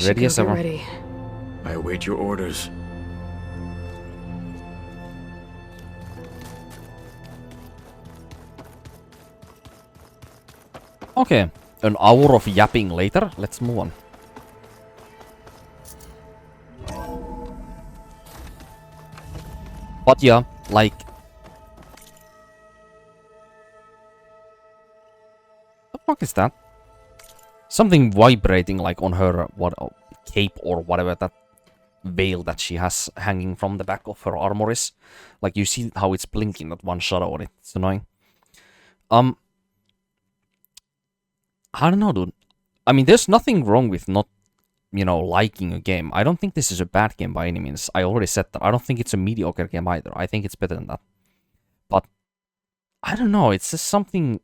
Ready as ever. Ready. I await your orders. Okay, an hour of yapping later, let's move on. But yeah, like... The fuck is that? Something vibrating like on her cape or whatever that veil that she has hanging from the back of her armor is. Like you see how it's blinking that one shadow on it. It's annoying. I don't know, dude. I mean, there's nothing wrong with not, liking a game. I don't think this is a bad game by any means. I already said that. I don't think it's a mediocre game either. I think it's better than that. But, I don't know. It's just something...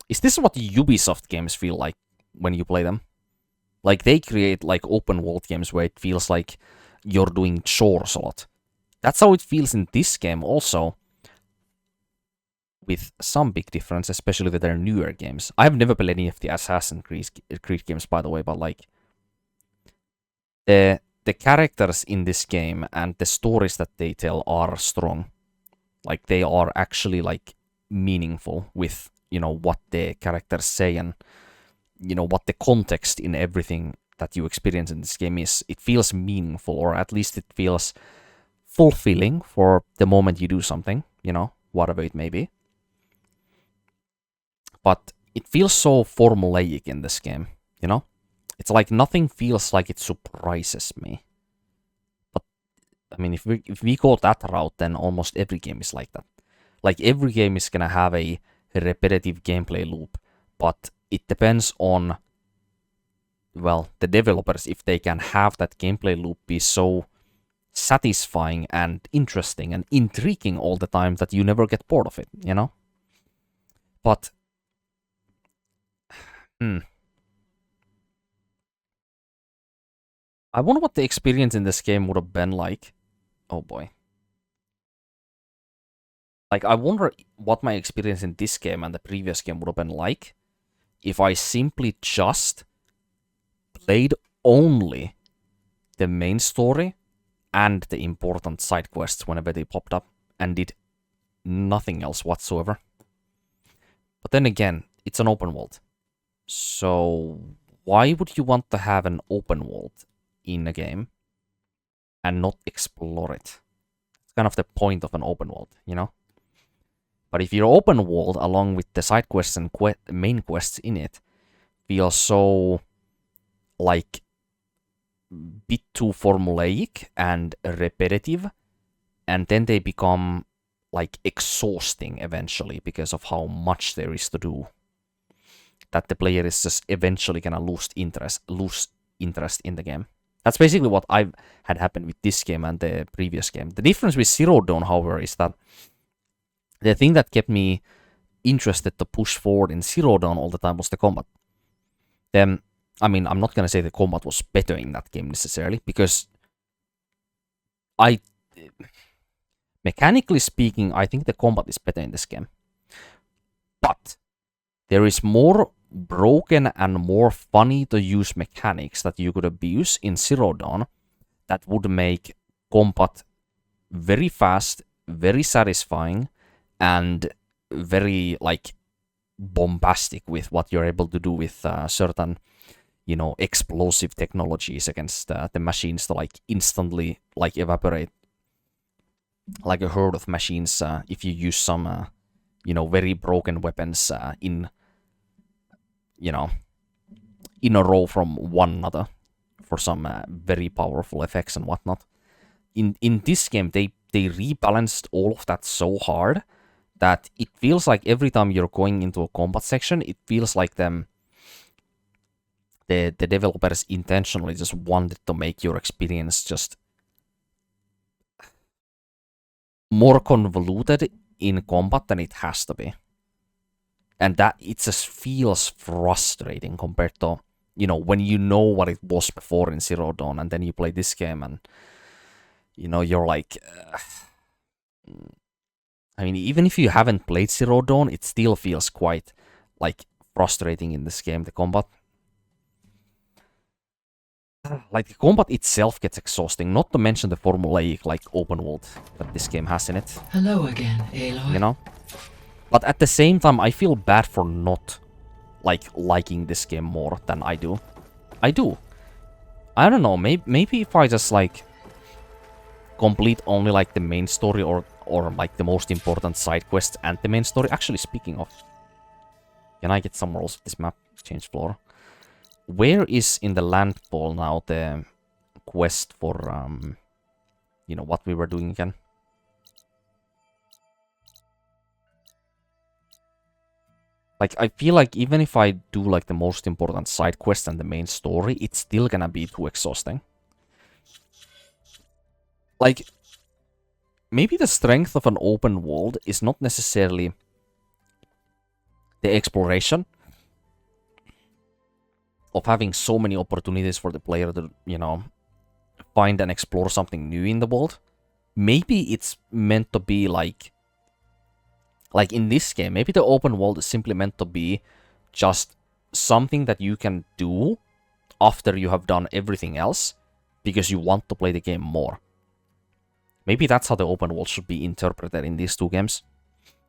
Is this what Ubisoft games feel like when you play them? Like, they create, like, open world games where it feels like you're doing chores a lot. That's how it feels in this game also. With some big difference, especially with their newer games. I've never played any of the Assassin's Creed games, by the way, but, like... The characters in this game and the stories that they tell are strong. Like, they are actually, like, meaningful with, what the characters say and, what the context in everything that you experience in this game is. It feels meaningful, or at least it feels fulfilling for the moment you do something, whatever it may be. But it feels so formulaic in this game, It's like nothing feels like it surprises me. But, I mean, if we go that route, then almost every game is like that. Like, every game is gonna have a repetitive gameplay loop, but it depends on, well, the developers, if they can have that gameplay loop be so satisfying and interesting and intriguing all the time that you never get bored of it, But... I wonder what the experience in this game would have been like. Oh boy. Like, I wonder what my experience in this game and the previous game would have been like if I simply just played only the main story and the important side quests whenever they popped up and did nothing else whatsoever. But then again, it's an open world. So why would you want to have an open world in a game and not explore it? It's kind of the point of an open world, But if your open world, along with the side quests and main quests in it, feels so, like, bit too formulaic and repetitive, and then they become, like, exhausting eventually because of how much there is to do, that the player is just eventually gonna lose interest in the game. That's basically what I've had happen with this game and the previous game. The difference with Zero Dawn, however, is that the thing that kept me interested to push forward in Zero Dawn all the time was the combat. Then, I mean, I'm not gonna say the combat was better in that game necessarily, because mechanically speaking, I think the combat is better in this game. But there is more broken and more funny to use mechanics that you could abuse in Zero Dawn that would make combat very fast, very satisfying, and very, like, bombastic with what you're able to do with certain, explosive technologies against the machines to, like, instantly, like, evaporate like a herd of machines if you use some, very broken weapons in a row from one another for some very powerful effects and whatnot. In this game, they rebalanced all of that so hard that it feels like every time you're going into a combat section, it feels like the developers intentionally just wanted to make your experience just more convoluted in combat than it has to be. And that it just feels frustrating compared to, when you know what it was before in Zero Dawn, and then you play this game and, you're like... I mean, even if you haven't played Zero Dawn, it still feels quite, like, frustrating in this game, the combat. Like, the combat itself gets exhausting, not to mention the formulaic, like, open world that this game has in it. Hello again, Aloy. You know? But at the same time, I feel bad for not, like, liking this game more than I do. I do. I don't know, maybe if I just, like, complete only, like, the main story or like, the most important side quests and the main story. Actually, speaking of... Can I get somewhere else with this map? Change floor. Where is in the land ball now the quest for, you know, what we were doing again? Like, I feel like even if I do, like, the most important side quest and the main story, it's still gonna be too exhausting. Like, maybe the strength of an open world is not necessarily the exploration of having so many opportunities for the player to, you know, find and explore something new in the world. Maybe it's meant to be like in this game, maybe the open world is simply meant to be just something that you can do after you have done everything else because you want to play the game more. Maybe that's how the open world should be interpreted in these two games.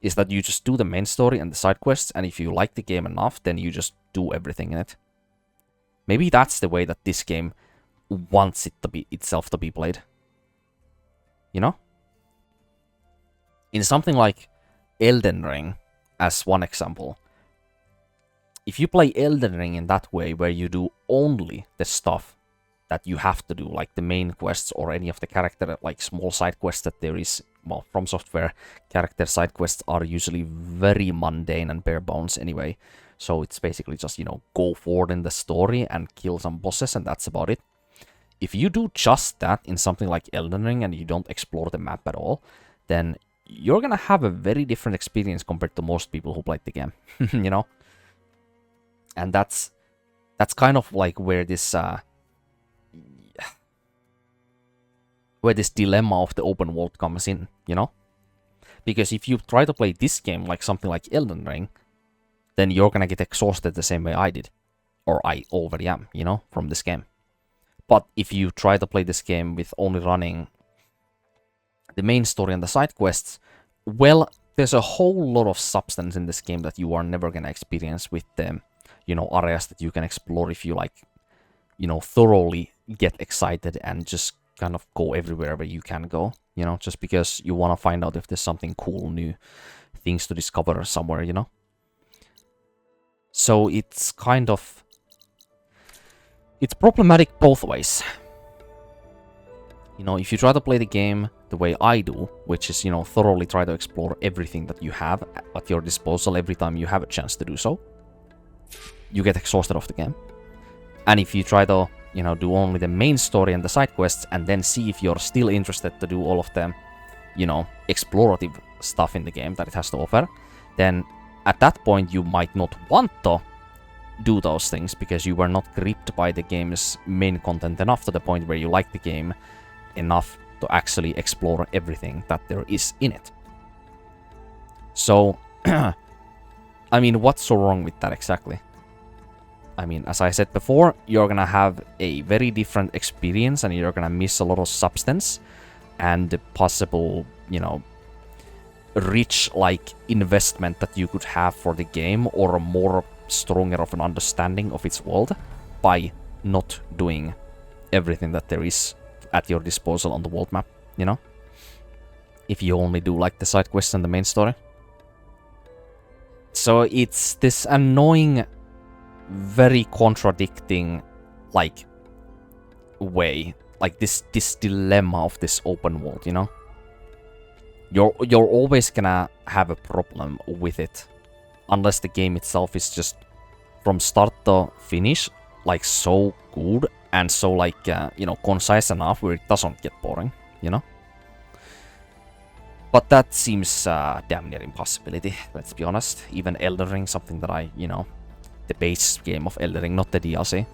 Is that you just do the main story and the side quests, and if you like the game enough, then you just do everything in it. Maybe that's the way that this game wants it to be itself to be played. You know? In something like Elden Ring, as one example, if you play Elden Ring in that way, where you do only the stuff that you have to do, like the main quests or any of the character, like small side quests that there is, well, from Software, character side quests are usually very mundane and bare bones anyway. So it's basically just, you know, go forward in the story and kill some bosses, and that's about it. If you do just that in something like Elden Ring and you don't explore the map at all, then you're gonna have a very different experience compared to most people who played the game, you know? And that's kind of like where this dilemma of the open world comes in, you know? Because if you try to play this game like something like Elden Ring, then you're gonna get exhausted the same way I did. Or I already am, you know, from this game. But if you try to play this game with only running the main story and the side quests, well, there's a whole lot of substance in this game that you are never gonna experience with the, you know, areas that you can explore if you, like, you know, thoroughly get excited and just kind of go everywhere where you can go, you know, just because you want to find out if there's something cool, new things to discover somewhere, you know. So it's kind of... it's problematic both ways. You know, if you try to play the game the way I do, which is, you know, thoroughly try to explore everything that you have at your disposal every time you have a chance to do so, you get exhausted of the game. And if you try to, you know, do only the main story and the side quests and then see if you're still interested to do all of the, you know, explorative stuff in the game that it has to offer, then at that point you might not want to do those things because you were not gripped by the game's main content enough to the point where you like the game enough to actually explore everything that there is in it. So, I mean, what's so wrong with that exactly? I mean, as I said before, you're gonna have a very different experience and you're gonna miss a lot of substance and the possible, you know, rich, like, investment that you could have for the game or a more stronger of an understanding of its world by not doing everything that there is at your disposal on the world map, you know? If you only do, like, the side quests and the main story. So it's this annoying, very contradicting, like, way, like this dilemma of this open world, you know. You're always gonna have a problem with it unless the game itself is just from start to finish, like, so good and so, like, you know, concise enough where it doesn't get boring, you know. But that seems damn near impossibility, let's be honest. Even Elden Ring, something that I, you know, the base game of Elden Ring, not the DLC,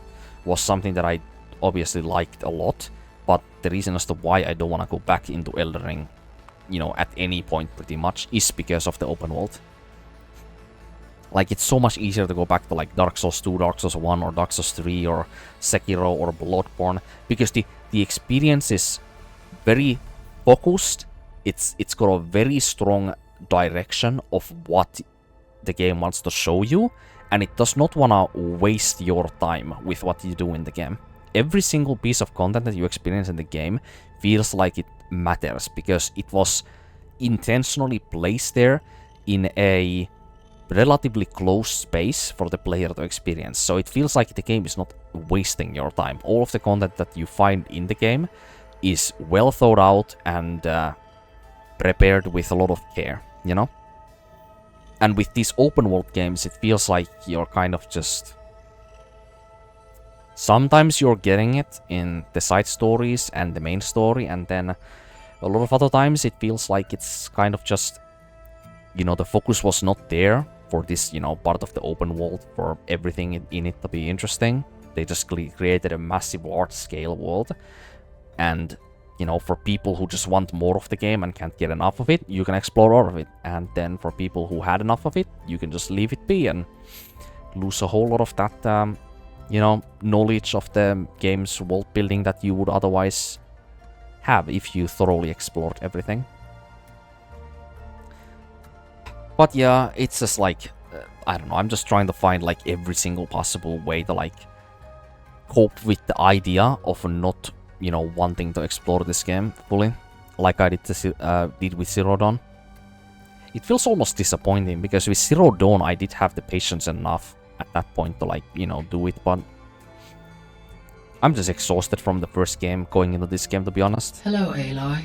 was something that I obviously liked a lot. But the reason as to why I don't want to go back into Elden Ring you know, at any point pretty much, is because of the open world. Like, it's so much easier to go back to, like, Dark Souls 2, Dark Souls 1, or Dark Souls 3, or Sekiro, or Bloodborne, because the experience is very focused. It's got a very strong direction of what the game wants to show you, and it does not want to waste your time with what you do in the game. Every single piece of content that you experience in the game feels like it matters, because it was intentionally placed there in a relatively close space for the player to experience. So it feels like the game is not wasting your time. All of the content that you find in the game is well thought out and prepared with a lot of care, you know? And with these open world games, it feels like you're kind of just... Sometimes you're getting it in the side stories and the main story, and then a lot of other times it feels like it's kind of just, you know, the focus was not there for this, you know, part of the open world, for everything in it to be interesting. They just created a massive large-scale world, and, you know, for people who just want more of the game and can't get enough of it, you can explore all of it. And then for people who had enough of it, you can just leave it be and lose a whole lot of that, you know, knowledge of the game's world building that you would otherwise have if you thoroughly explored everything. But yeah, it's just like, I don't know, I'm just trying to find like every single possible way to like cope with the idea of not, you know, wanting to explore this game fully, like I did with Zero Dawn. It feels almost disappointing, because with Zero Dawn I did have the patience enough at that point to, like, you know, do it, but I'm just exhausted from the first game going into this game, to be honest. Hello, Aloy.